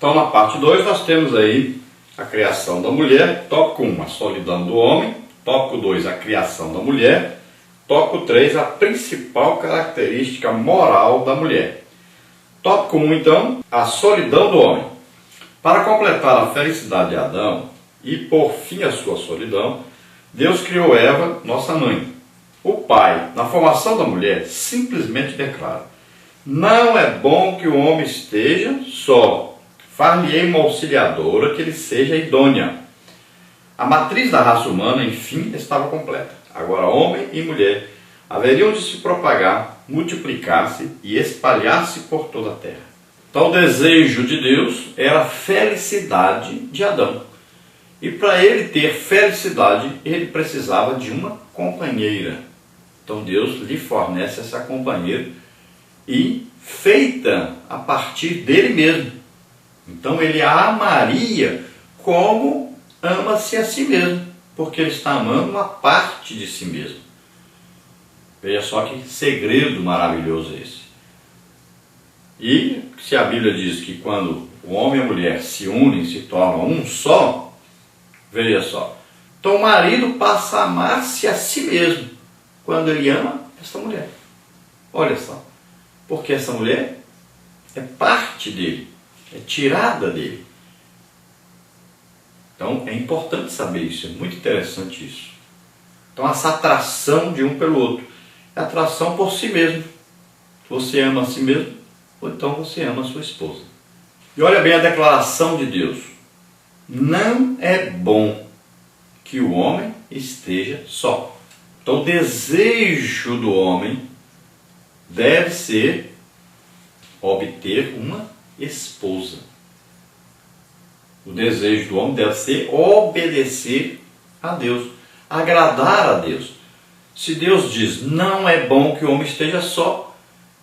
Então, na parte 2, nós temos aí a criação da mulher, tópico 1, a solidão do homem, tópico 2, a criação da mulher, tópico 3, a principal característica moral da mulher. Tópico 1, então, a solidão do homem. Para completar a felicidade de Adão e por fim a sua solidão, Deus criou Eva, nossa mãe. O pai, na formação da mulher, simplesmente declara: não é bom que o homem esteja só. Far-lhe-ei uma auxiliadora que lhe seja idônea. A matriz da raça humana, enfim, estava completa. Agora, homem e mulher haveriam de se propagar, multiplicar-se e espalhar-se por toda a terra. Então, o desejo de Deus era a felicidade de Adão. E para ele ter felicidade, ele precisava de uma companheira. Então, Deus lhe fornece essa companheira e feita a partir dele mesmo. Então ele a amaria como ama-se a si mesmo, porque ele está amando uma parte de si mesmo. Veja só que segredo maravilhoso é esse. E se a Bíblia diz que quando o homem e a mulher se unem, se tornam um só, veja só. Então o marido passa a amar-se a si mesmo quando ele ama essa mulher. Olha só, porque essa mulher é parte dele. É tirada dele. Então é importante saber isso, é muito interessante isso. Então essa atração de um pelo outro é atração por si mesmo. Você ama a si mesmo, ou então você ama a sua esposa. E olha bem a declaração de Deus: não é bom que o homem esteja só. Então o desejo do homem deve ser obter uma esposa. O desejo do homem deve ser obedecer a Deus, agradar a Deus. Se Deus diz não é bom que o homem esteja só,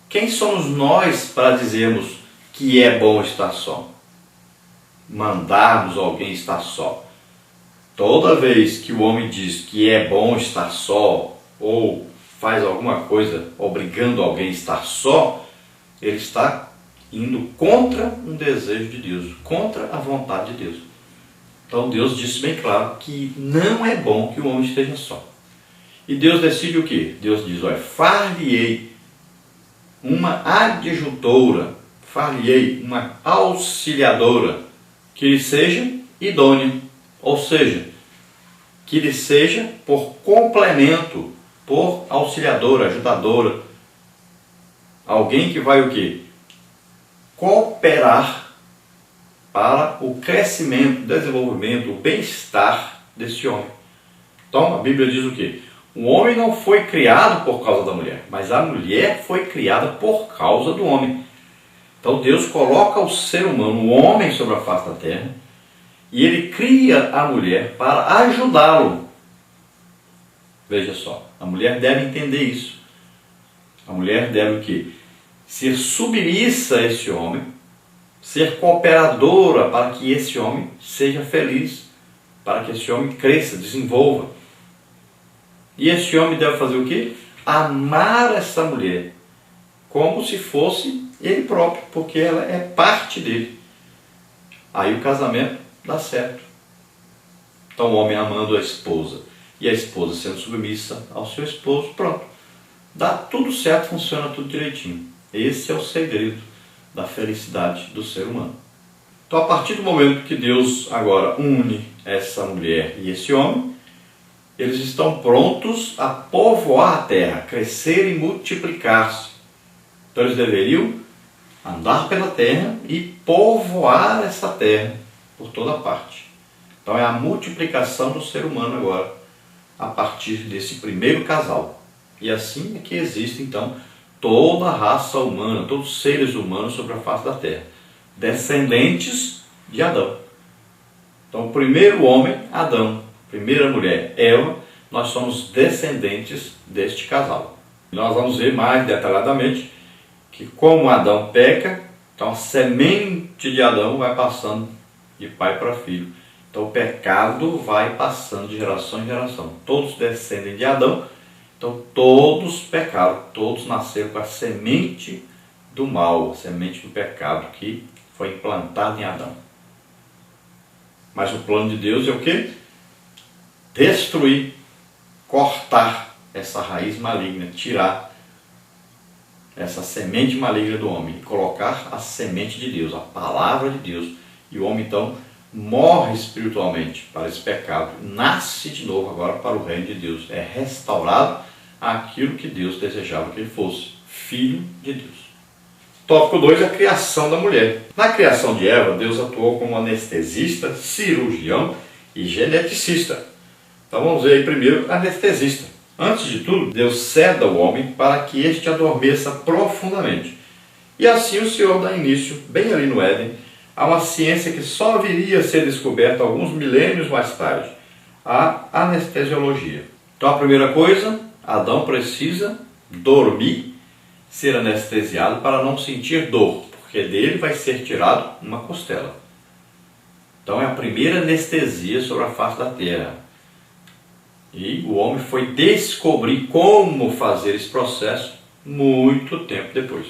quem somos nós para dizermos que é bom estar só? Mandarmos alguém estar só. Toda vez que o homem diz que é bom estar só, ou faz alguma coisa obrigando alguém a estar só, ele está indo contra um desejo de Deus, contra a vontade de Deus. Então Deus disse bem claro que não é bom que o homem esteja só. E Deus decide o quê? Deus diz: olha, far-lhe-ei uma adjutora, far-lhe-ei uma auxiliadora que lhe seja idônea, ou seja, que lhe seja por complemento, por auxiliadora, ajudadora, alguém que vai o quê? Cooperar para o crescimento, desenvolvimento, o bem-estar desse homem. Então a Bíblia diz o quê? O homem não foi criado por causa da mulher, mas a mulher foi criada por causa do homem. Então Deus coloca o ser humano, o homem, sobre a face da terra, e ele cria a mulher para ajudá-lo. Veja só, a mulher deve entender isso. A mulher deve o quê? Ser submissa a esse homem, ser cooperadora para que esse homem seja feliz, para que esse homem cresça, desenvolva. E esse homem deve fazer o quê? Amar essa mulher, como se fosse ele próprio, porque ela é parte dele. Aí o casamento dá certo. Então o homem amando a esposa e a esposa sendo submissa ao seu esposo, pronto. Dá tudo certo, funciona tudo direitinho. Esse é o segredo da felicidade do ser humano. Então, a partir do momento que Deus agora une essa mulher e esse homem, eles estão prontos a povoar a terra, crescer e multiplicar-se. Então, eles deveriam andar pela terra e povoar essa terra por toda parte. Então, é a multiplicação do ser humano agora, a partir desse primeiro casal. E assim é que existe, então, toda a raça humana, todos os seres humanos sobre a face da terra, descendentes de Adão. Então, o primeiro homem, Adão, primeira mulher, Eva, nós somos descendentes deste casal. Nós vamos ver mais detalhadamente que como Adão peca, então a semente de Adão vai passando de pai para filho. Então o pecado vai passando de geração em geração. Todos descendem de Adão. Então todos pecaram, todos nasceram com a semente do mal, a semente do pecado que foi implantado em Adão. Mas o plano de Deus é o quê? Destruir, cortar essa raiz maligna, tirar essa semente maligna do homem e colocar a semente de Deus, a palavra de Deus. E o homem então morre espiritualmente para esse pecado, nasce de novo agora para o reino de Deus, é restaurado àquilo que Deus desejava que ele fosse, filho de Deus. Tópico 2, a criação da mulher. Na criação de Eva, Deus atuou como anestesista, cirurgião e geneticista. Então vamos ver aí primeiro anestesista. Antes de tudo, Deus ceda o homem para que este adormeça profundamente. E assim o Senhor dá início, bem ali no Éden, a uma ciência que só viria a ser descoberta alguns milênios mais tarde, a anestesiologia. Então a primeira coisa, Adão precisa dormir, ser anestesiado para não sentir dor, porque dele vai ser tirado uma costela. Então é a primeira anestesia sobre a face da terra. E o homem foi descobrir como fazer esse processo muito tempo depois.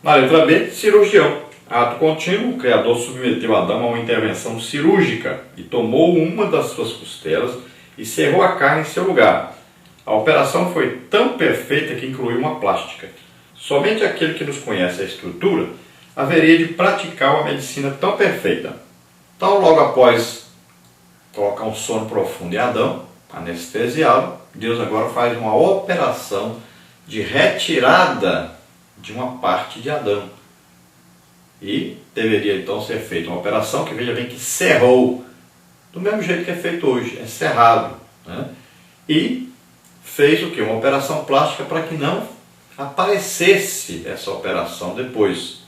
Na letra B, cirurgião. Ato contínuo, o Criador submeteu Adão a uma intervenção cirúrgica e tomou uma das suas costelas e cerrou a carne em seu lugar. A operação foi tão perfeita que incluiu uma plástica. Somente aquele que nos conhece a estrutura haveria de praticar uma medicina tão perfeita. Então, logo após colocar um sono profundo em Adão, anestesiá-lo, Deus agora faz uma operação de retirada de uma parte de Adão. E deveria então ser feita uma operação que, veja bem, que cerrou, do mesmo jeito que é feito hoje, é cerrado, né? E fez o que? Uma operação plástica para que não aparecesse essa operação depois.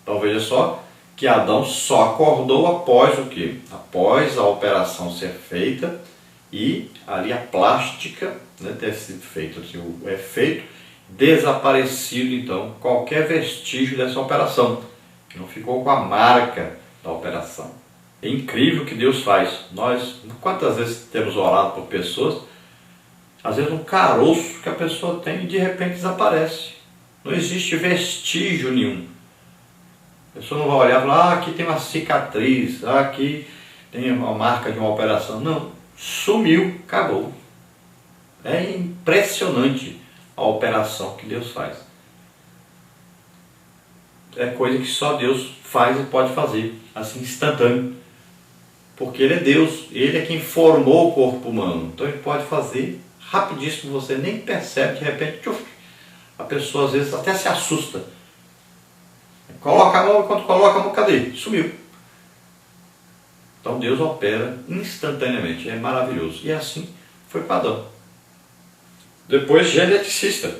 Então veja só que Adão só acordou após o que? Após a operação ser feita e ali a plástica, né, ter sido feito assim, o efeito, desaparecido então qualquer vestígio dessa operação, que não ficou com a marca da operação. É incrível o que Deus faz. Nós, quantas vezes temos orado por pessoas, às vezes um caroço que a pessoa tem e de repente desaparece. Não existe vestígio nenhum. A pessoa não vai olhar e falar, aqui tem uma cicatriz, aqui tem uma marca de uma operação. Não, sumiu, acabou. É impressionante a operação que Deus faz. É coisa que só Deus faz e pode fazer, assim, instantâneo. Porque Ele é Deus, Ele é quem formou o corpo humano. Então Ele pode fazer rapidíssimo, você nem percebe, de repente, tchuf, a pessoa às vezes até se assusta. Coloca a mão, quando coloca a mão, cadê? Sumiu. Então Deus opera instantaneamente, é maravilhoso. E assim foi para Adão. Depois, geneticista.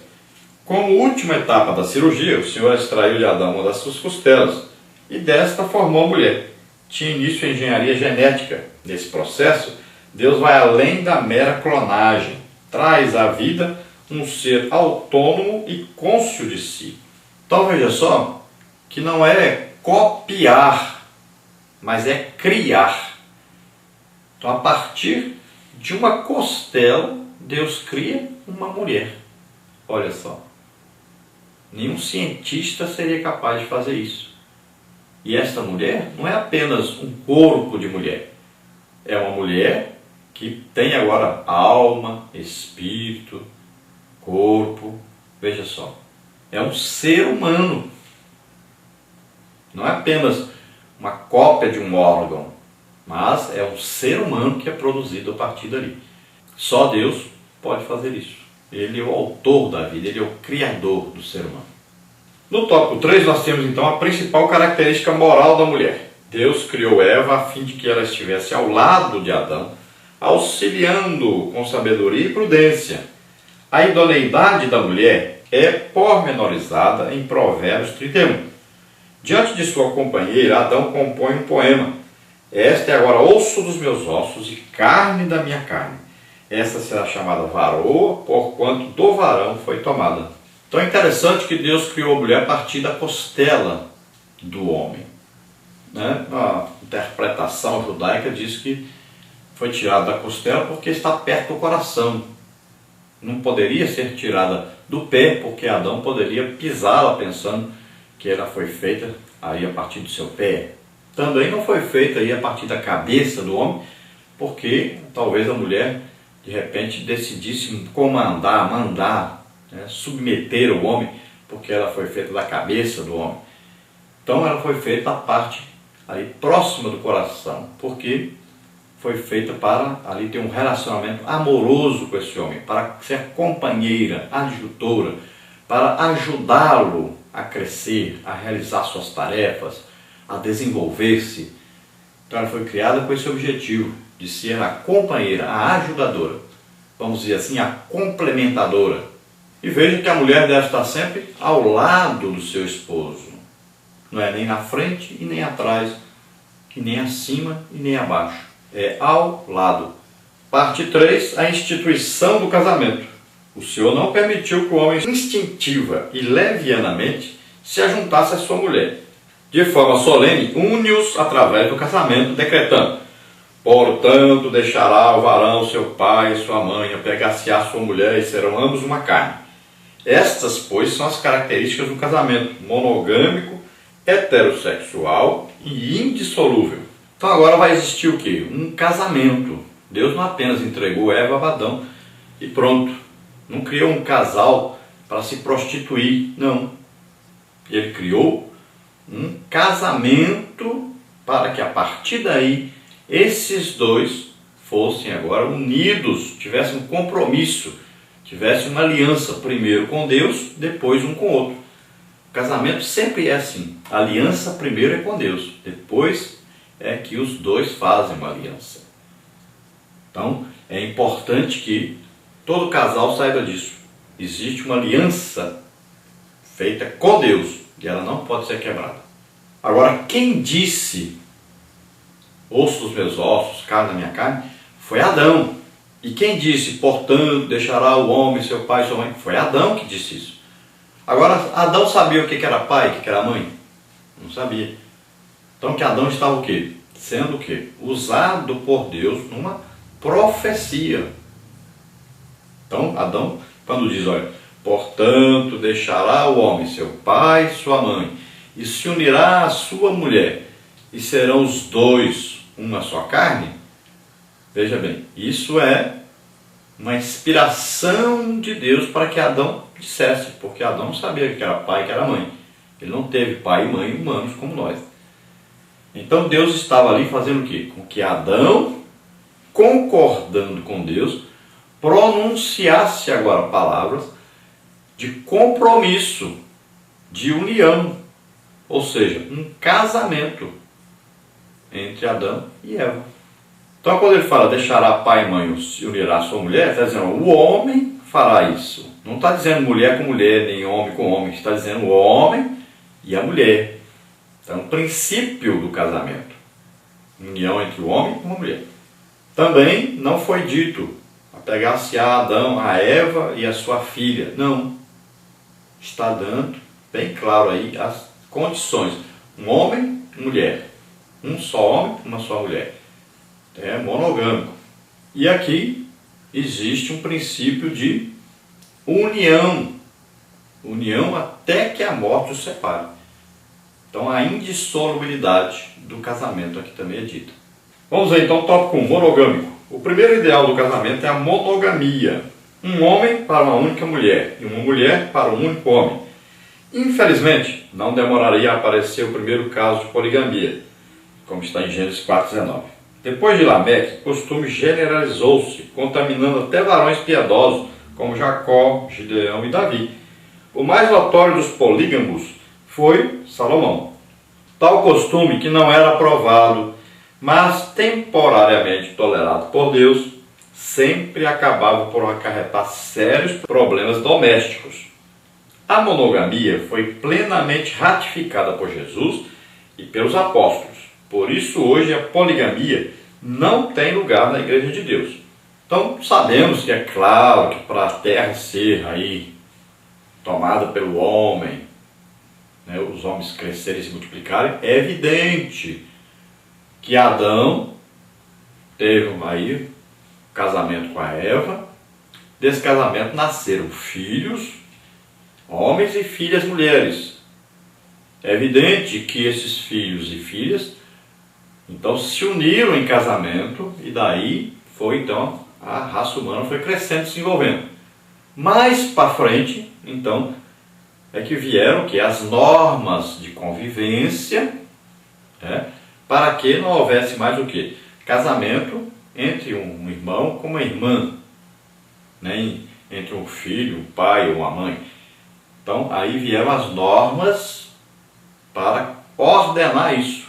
Como última etapa da cirurgia, o Senhor extraiu de Adão uma das suas costelas e desta formou a mulher. Tinha início a engenharia genética. Nesse processo, Deus vai além da mera clonagem. Traz à vida um ser autônomo e cônscio de si. Então veja só que não é copiar, mas é criar. Então a partir de uma costela, Deus cria uma mulher. Olha só. Nenhum cientista seria capaz de fazer isso. E esta mulher não é apenas um corpo de mulher. É uma mulher que tem agora alma, espírito, corpo. Veja só. É um ser humano. Não é apenas uma cópia de um órgão, mas é um ser humano que é produzido a partir dali. Só Deus pode fazer isso. Ele é o autor da vida, Ele é o criador do ser humano. No tópico 3 nós temos então a principal característica moral da mulher. Deus criou Eva a fim de que ela estivesse ao lado de Adão, auxiliando-o com sabedoria e prudência. A idoneidade da mulher é pormenorizada em Provérbios 31. Diante de sua companheira, Adão compõe um poema. Esta é agora osso dos meus ossos e carne da minha carne. Esta será chamada varoa, porquanto do varão foi tomada. Então é interessante que Deus criou a mulher a partir da costela do homem. Né? A interpretação judaica diz que foi tirada da costela porque está perto do coração. Não poderia ser tirada do pé, porque Adão poderia pisá-la pensando que ela foi feita aí a partir do seu pé. Também não foi feita aí a partir da cabeça do homem, porque talvez a mulher de repente decidisse comandar, mandar, né, submeter o homem, porque ela foi feita da cabeça do homem. Então ela foi feita a parte ali próxima do coração, porque foi feita para ali ter um relacionamento amoroso com esse homem, para ser companheira, adjutora, para ajudá-lo a crescer, a realizar suas tarefas, a desenvolver-se. Então ela foi criada com esse objetivo de ser a companheira, a ajudadora, vamos dizer assim, a complementadora. E veja que a mulher deve estar sempre ao lado do seu esposo, não é nem na frente e nem atrás, e nem acima e nem abaixo, é ao lado. Parte 3, a instituição do casamento. O Senhor não permitiu que o homem instintiva e levianamente se ajuntasse à sua mulher. De forma solene, une-os através do casamento, decretando: portanto, deixará o varão seu pai e sua mãe, apegar-se-á sua mulher, e serão ambos uma carne. Estas, pois, são as características do casamento monogâmico, heterossexual e indissolúvel. Então agora vai existir o quê? Um casamento. Deus não apenas entregou Eva a Adão e pronto. Não criou um casal para se prostituir, não. Ele criou um casamento para que a partir daí esses dois fossem agora unidos, tivessem um compromisso, tivessem uma aliança, primeiro com Deus, depois um com o outro. O casamento sempre é assim, a aliança primeiro é com Deus, depois é que os dois fazem uma aliança. Então é importante que todo casal saiba disso. Existe uma aliança feita com Deus e ela não pode ser quebrada. Agora, quem disse osso dos meus ossos, carne da minha carne, foi Adão. E quem disse, portanto, deixará o homem, seu pai e sua mãe, foi Adão que disse isso. Agora, Adão sabia o que era pai e o que era mãe? Não sabia. Então, que Adão estava o quê? Sendo o quê? Usado por Deus numa profecia. Então, Adão, quando diz, olha, portanto, deixará o homem, seu pai e sua mãe, e se unirá à sua mulher, e serão os dois uma só carne. Veja bem, isso é uma inspiração de Deus para que Adão dissesse, porque Adão não sabia que era pai e que era mãe. Ele não teve pai e mãe humanos como nós. Então Deus estava ali fazendo o quê? Com que Adão, concordando com Deus, pronunciasse agora palavras de compromisso, de união, ou seja, um casamento entre Adão e Eva. Então quando ele fala deixará pai e mãe se unirá à sua mulher, está dizendo o homem fará isso. Não está dizendo mulher com mulher, nem homem com homem, está dizendo o homem e a mulher. Então o princípio do casamento, união entre o homem e uma mulher. Também não foi dito apegar-se-á Adão, a Eva e a sua filha. Não. Está dando bem claro aí as condições. Um homem, mulher. Um só homem, uma só mulher. É monogâmico. E aqui existe um princípio de união. União até que a morte os separe. Então a indissolubilidade do casamento aqui também é dita. Vamos ver então o tópico 1, monogâmico. O primeiro ideal do casamento é a monogamia. Um homem para uma única mulher e uma mulher para um único homem. Infelizmente, não demoraria a aparecer o primeiro caso de poligamia, como está em Gênesis 4,19. Depois de Lameque, o costume generalizou-se, contaminando até varões piedosos, como Jacó, Gideão e Davi. O mais notório dos polígamos foi Salomão. Tal costume, que não era aprovado, mas temporariamente tolerado por Deus, sempre acabava por acarretar sérios problemas domésticos. A monogamia foi plenamente ratificada por Jesus e pelos apóstolos. Por isso hoje a poligamia não tem lugar na Igreja de Deus. Então sabemos que é claro que para a terra ser aí tomada pelo homem, né, os homens crescerem e se multiplicarem, é evidente que Adão teve aí casamento com a Eva. Desse casamento nasceram filhos, homens e filhas mulheres. É evidente que esses filhos e filhas então se uniram em casamento e daí foi então a raça humana foi crescendo, se envolvendo. Mais para frente, então, é que vieram que as normas de convivência, para que não houvesse mais o quê? Casamento entre um irmão com uma irmã, né? Entre um filho, um pai ou uma mãe. Então aí vieram as normas para ordenar isso.